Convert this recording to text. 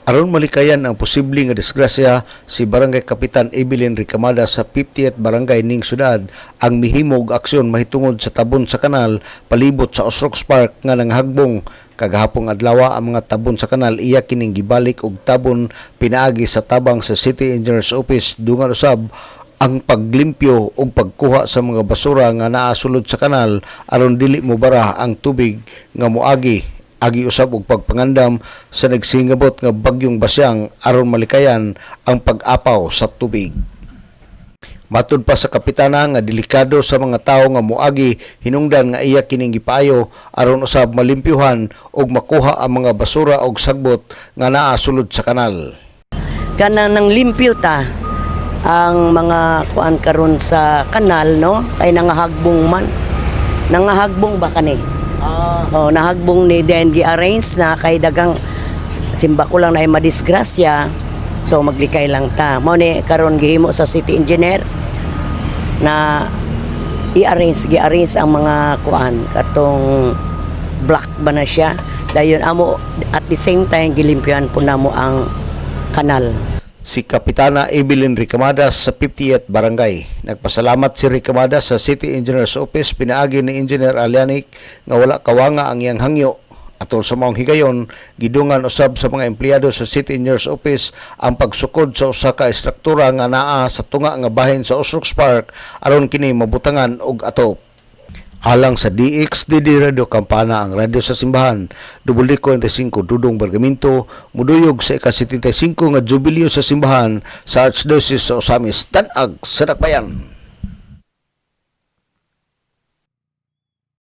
Aron malikayan ang posibleng nga disgrasya, si Barangay Kapitan Evelyn Ricamada sa 50th Barangay ning syudad ang mihimog aksyon mahitungod sa tabon sa kanal palibot sa Osrox Park nga nanghagbong. Kagahapong adlaw ang mga tabon sa kanal iya kining gibalik og tabon pinaagi sa tabang sa City Engineers Office dungan usab ang paglimpyo o pagkuha sa mga basura nga naa sulod sa kanal aron dili mobara ang tubig nga moagi agi usab og pagpangandam sa nagsingabot nga bagyong Basyang aron malikayan ang pag-apaw sa tubig. Matud pa sa kapitana nga delikado sa mga tawo nga moagi hinungdan nga iya kining gipaayo aron usab malimpyuhan og makuha ang mga basura og sagbot nga naa sulod sa kanal. Kanang nang limpyo ta ang mga kuan karon sa kanal, no, kay nangahagbong man, nangahagbong ba kani? Nahagbong ni DNG arrange na kay dagang simba ko lang na ay madisgrasya, so maglikay lang ta. Mao ni karon gihimo sa city engineer na gi-arrange ang mga kuan katong block ba na siya dayon amo at the same time gilimpyan po namo ang kanal. Si Kapitana Evelyn Ricamada sa 50th Barangay. Nagpasalamat si Ricamada sa City Engineers Office pinaagi ni Engineer Alianic nga wala kawanga ang iyang hangyo. Atol sa maong higayon, gidungan usab sa mga empleyado sa City Engineers Office ang pagsukod sa usa ka estruktura nga naa sa tunga nga bahin sa Osrox Park aron kini mabutangan og atop. Alang sa DXDD Radio Kampana ang radyo sa simbahan, W45 Dudong Bargamento, muduyog sa ika-75 nga jubileo sa simbahan sa Archdiocese sa Osamis, Tanag, Sadakbayan.